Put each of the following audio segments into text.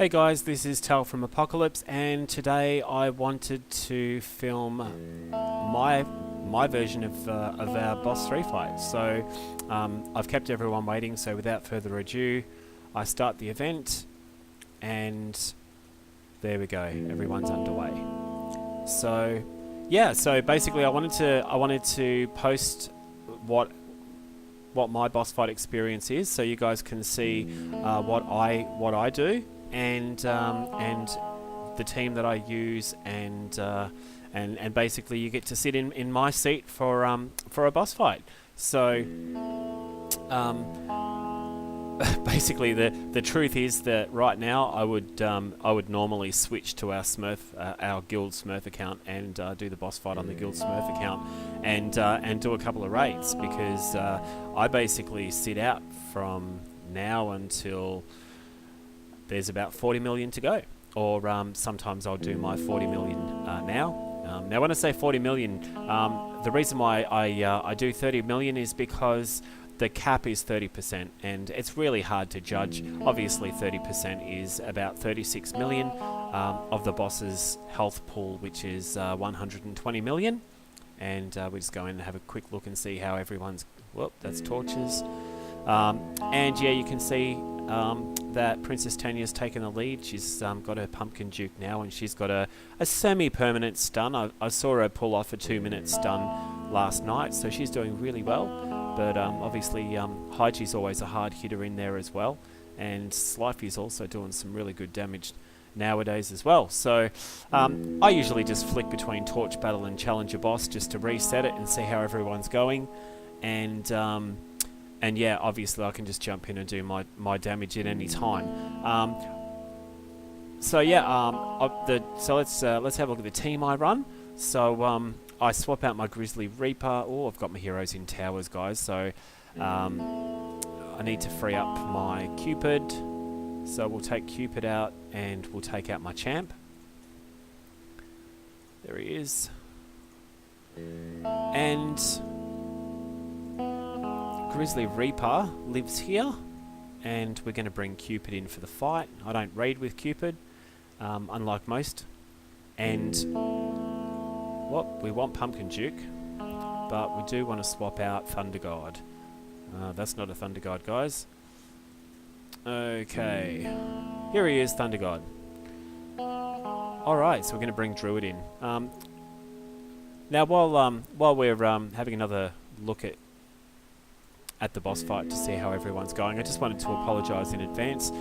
Hey guys, this is Tal from Apocalypse, and today I wanted to film my version of our boss 3 fight. So I've kept everyone waiting, so without further ado, I start the event, and there we go, everyone's underway. So yeah, so basically I wanted to post what my boss fight experience is, so you guys can see what I do, and the team that I use, and basically you get to sit in my seat for a boss fight. So basically the truth is that right now I would normally switch to our our guild Smurf account and do the boss fight on the guild Smurf account, and do a couple of raids, because I basically sit out from now until there's about 40 million to go, or sometimes I'll do my 40 million now. Now when I say 40 million, the reason why I do 30 million is because the cap is 30%, and it's really hard to judge. Obviously 30% is about 36 million of the boss's health pool, which is 120 million, and we just go in and have a quick look and see how everyone's... Whoop, that's torches. And yeah, you can see that Princess Tanya's taken the lead. She's got her pumpkin juke now, and she's got a semi-permanent stun. I saw her pull off a 2-minute stun last night, so she's doing really well. But obviously Haiji's always a hard hitter in there as well, and Slifey's also doing some really good damage nowadays as well. So I usually just flick between Torch Battle and Challenger Boss just to reset it and see how everyone's going, and yeah, obviously I can just jump in and do my damage at any time. So yeah, so let's have a look at the team I run. So I swap out my Grizzly Reaper. Oh, I've got my heroes in towers, guys. So I need to free up my Cupid. So we'll take Cupid out, and we'll take out my champ. There he is. And Grizzly Reaper lives here, and we're going to bring Cupid in for the fight. I don't raid with Cupid, unlike most. And we want Pumpkin Duke, but we do want to swap out Thunder God. That's not a Thunder God, guys. Okay, here he is, Thunder God. Alright, so we're going to bring Druid in. Now while we're having another look at the boss fight to see how everyone's going, I just wanted to apologise in advance.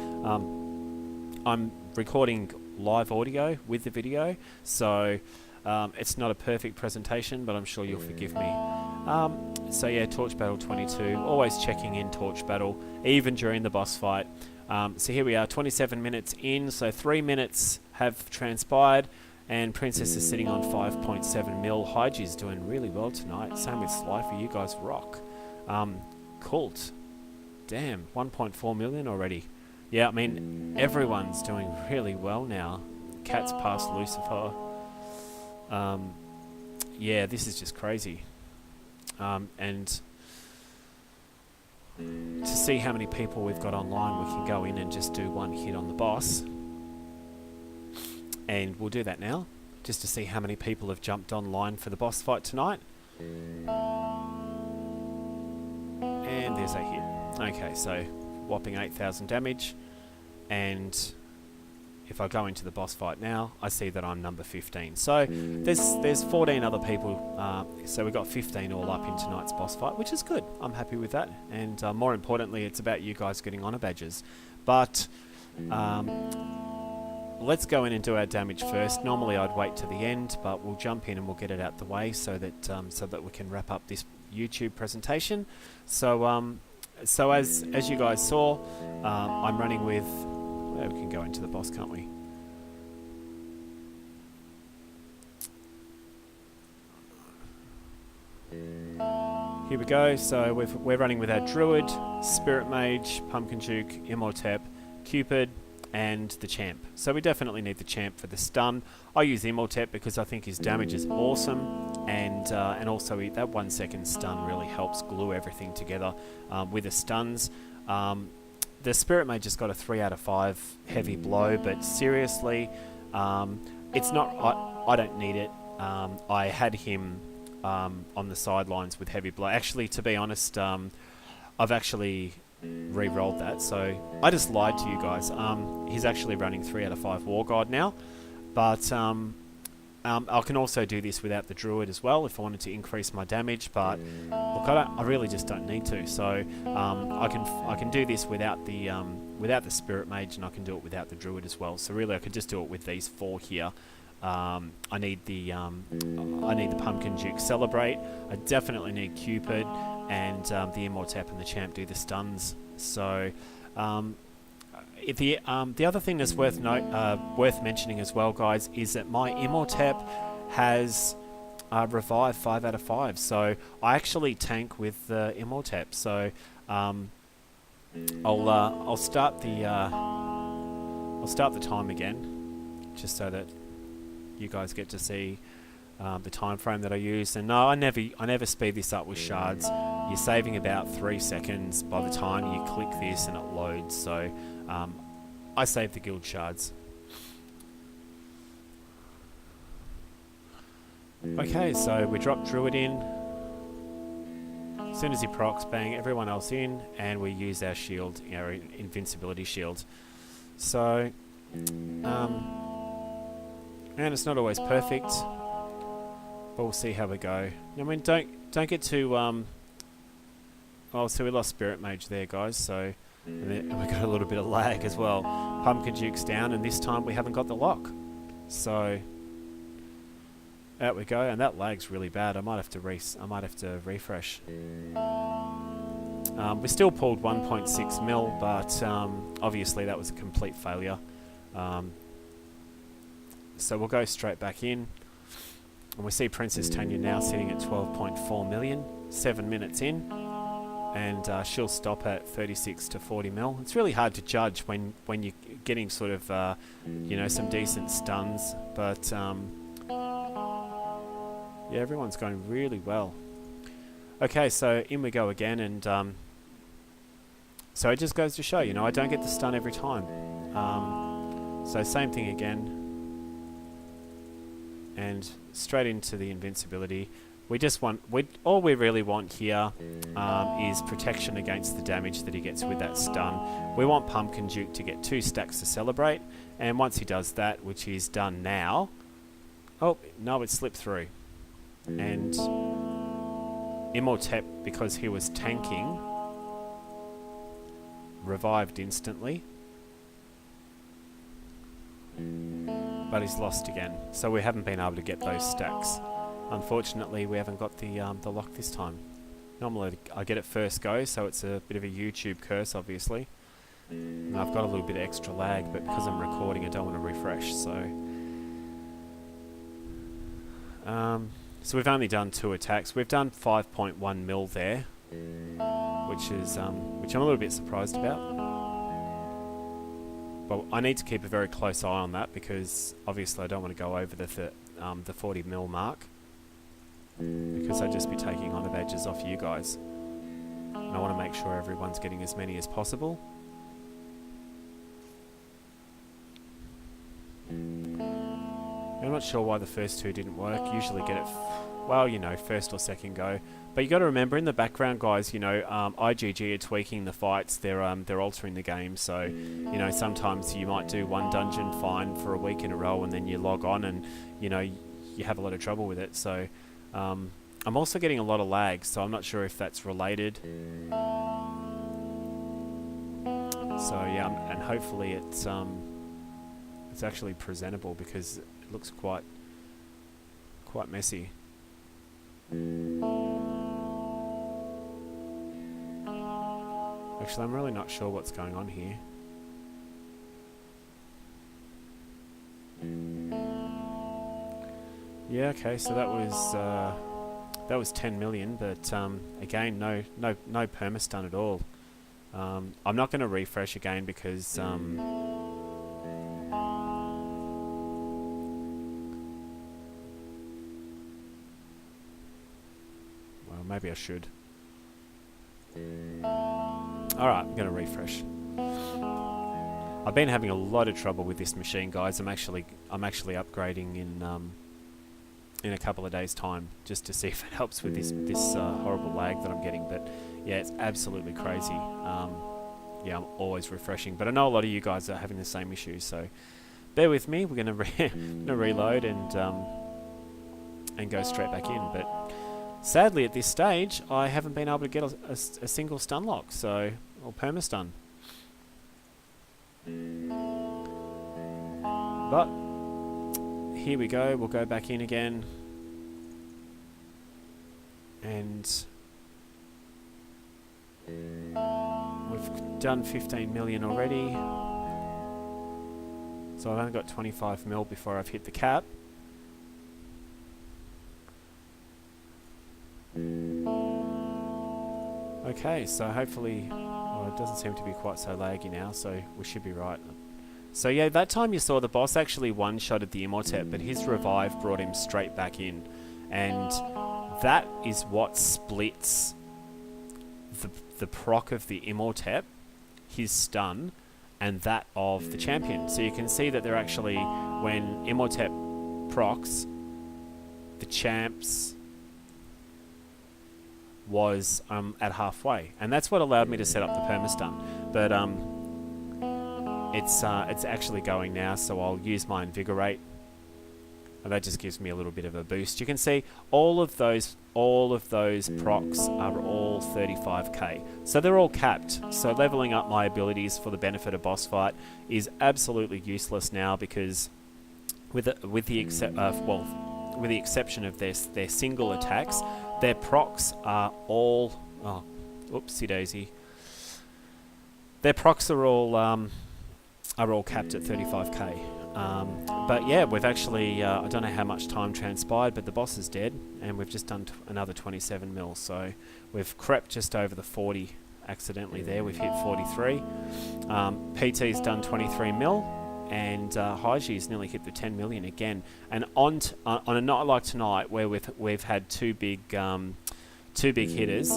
I'm recording live audio with the video, so it's not a perfect presentation, but I'm sure you'll forgive me. So yeah, Torch Battle 22, always checking in Torch Battle, even during the boss fight. So here we are, 27 minutes in, so 3 minutes have transpired, and Princess is sitting on 5.7 mil. Haiji's doing really well tonight, same with Slifer, you guys rock. Cult, damn, 1.4 million already. Yeah, I mean, everyone's doing really well now. Cat's past Lucifer. Yeah, this is just crazy. And to see how many people we've got online, we can go in and just do one hit on the boss. And we'll do that now, just to see how many people have jumped online for the boss fight tonight. And there's a hit. Okay, so whopping 8,000 damage. And if I go into the boss fight now, I see that I'm number 15. So there's 14 other people, so we've got 15 all up in tonight's boss fight, which is good. I'm happy with that, and more importantly, it's about you guys getting honor badges. But let's go in and do our damage first. Normally I'd wait to the end, but we'll jump in and we'll get it out the way so that we can wrap up this YouTube presentation. So so as you guys saw, I'm running with... we can go into the boss, can't we? Here we go. So we're running with our Druid, Spirit Mage, Pumpkin Duke, Imhotep, Cupid, and the Champ. So we definitely need the Champ for the stun. I use Imhotep because I think his damage is awesome, and also that 1 second stun really helps glue everything together with the stuns. the Spirit Mage just got a 3 out of 5 heavy blow, but seriously, it's not. I don't need it. I had him on the sidelines with heavy blow. Actually, to be honest, I've actually re-rolled that, so I just lied to you guys. He's actually running 3 out of 5 War God now, but I can also do this without the Druid as well if I wanted to increase my damage. But look, I really just don't need to. So I can do this without the Spirit Mage, and I can do it without the Druid as well. So really, I could just do it with these 4 here. I need the Pumpkin Duke Celebrate. I definitely need Cupid, and the Immortep and the Champ do the stuns. So the other thing that's worth mentioning as well, guys, is that my Immortep has Revive 5 out of 5. So I actually tank with the Immortep. So I'll start the time again, just so that you guys get to see the time frame that I use. And no, I never speed this up with shards. You're saving about 3 seconds by the time you click this and it loads. So I save the guild shards. Okay, so we drop Druid in. As soon as he procs, bang everyone else in, and we use our shield, our invincibility shield. So, and it's not always perfect, but we'll see how we go. I mean, don't get too oh, so we lost Spirit Mage there, guys. So and we got a little bit of lag as well. Pumpkin Duke's down, and this time we haven't got the lock. So out we go, and that lag's really bad. I might have to refresh. We still pulled 1.6 mil, but obviously that was a complete failure. So we'll go straight back in, and we see Princess Tanya now sitting at 12.4 million, 7 minutes in, and she'll stop at 36 to 40 mil. It's really hard to judge when you're getting sort of some decent stuns, but yeah, everyone's going really well. Okay, so in we go again, and so it just goes to show, I don't get the stun every time. So same thing again, and straight into the invincibility. We just want, all we really want here is protection against the damage that he gets with that stun. We want Pumpkin Duke to get 2 stacks to celebrate, and once he does that, which he's done now, oh no, it slipped through. And Immortep, because he was tanking, revived instantly, but he's lost again. So we haven't been able to get those stacks. Unfortunately, we haven't got the lock this time. Normally I get it first go, so it's a bit of a YouTube curse, obviously. And I've got a little bit of extra lag, but because I'm recording, I don't want to refresh. So we've only done 2 attacks. We've done 5.1 mil there, which I'm a little bit surprised about. But I need to keep a very close eye on that, because obviously I don't want to go over the 40 mil mark, because I'd just be taking on advantages off you guys. And I want to make sure everyone's getting as many as possible. I'm not sure why the first 2 didn't work. Usually get it, first or second go. But you got to remember, in the background, guys, IGG are tweaking the fights. They're altering the game. So, sometimes you might do one dungeon fine for a week in a row, and then you log on, and you have a lot of trouble with it. So, I'm also getting a lot of lag. So I'm not sure if that's related. So yeah, and hopefully it's actually presentable, because it looks quite messy. Actually, I'm really not sure what's going on here. Yeah, okay, so that was 10 million, but again, no permastun at all. I'm not going to refresh again, because maybe I should. Alright, I'm going to refresh. I've been having a lot of trouble with this machine, guys. I'm actually upgrading in a couple of days' time, just to see if it helps with this horrible lag that I'm getting. But yeah, it's absolutely crazy. Yeah, I'm always refreshing, but I know a lot of you guys are having the same issue, so bear with me. We're gonna reload and go straight back in. But sadly, at this stage, I haven't been able to get a single stun lock, or permastun. But here we go. We'll go back in again, and we've done 15 million already. So I've only got 25 mil before I've hit the cap. Okay, so hopefully, well, it doesn't seem to be quite so laggy now, so we should be right. So yeah, that time you saw the boss actually one-shotted the Immortep, but his revive brought him straight back in. And that is what splits the proc of the Immortep, his stun, and that of the champion. So you can see that they're actually, when Immortep procs, the champs was at halfway, and that's what allowed me to set up the permastun. But it's actually going now, so I'll use my invigorate, and that just gives me a little bit of a boost. You can see all of those procs are all 35k, so they're all capped. So leveling up my abilities for the benefit of boss fight is absolutely useless now, because with the exception of their single attacks, their procs are all oopsie daisy. Their procs are all capped at 35k. But yeah, we've actually I don't know how much time transpired, but the boss is dead, and we've just done another 27 mil. So we've crept just over the 40 accidentally there. We've hit 43. PT's done 23 mil. And Haiji's nearly hit the 10 million again. And on a night like tonight, where we've had two big hitters,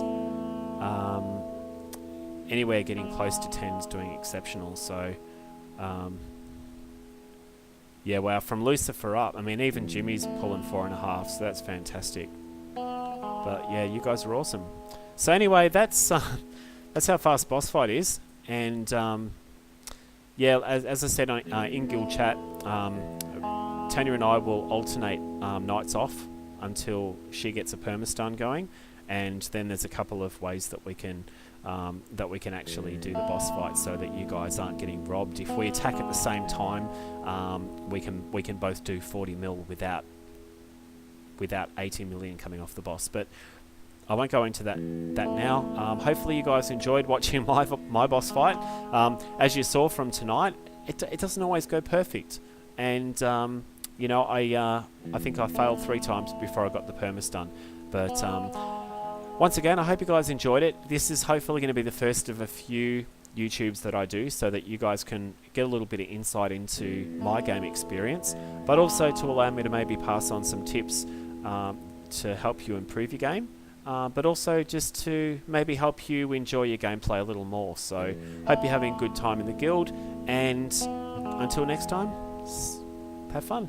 anywhere getting close to 10's doing exceptional. So yeah, wow, from Lucifer up. I mean, even Jimmy's pulling 4.5, so that's fantastic. But yeah, you guys are awesome. So anyway, that's how fast boss fight is. And yeah, as I said in guild chat, Tanya and I will alternate nights off until she gets a permastun going, and then there's a couple of ways that we can actually do the boss fight, so that you guys aren't getting robbed. If we attack at the same time, we can both do 40 mil without 80 million coming off the boss. But I won't go into that now. Hopefully you guys enjoyed watching my boss fight. As you saw from tonight, it doesn't always go perfect, and you know, I think I failed 3 times before I got the permastun. But once again, I hope you guys enjoyed it. This is hopefully going to be the first of a few YouTubes that I do, so that you guys can get a little bit of insight into my game experience, but also to allow me to maybe pass on some tips to help you improve your game. But also just to maybe help you enjoy your gameplay a little more. So hope you're having a good time in the guild, and until next time, have fun.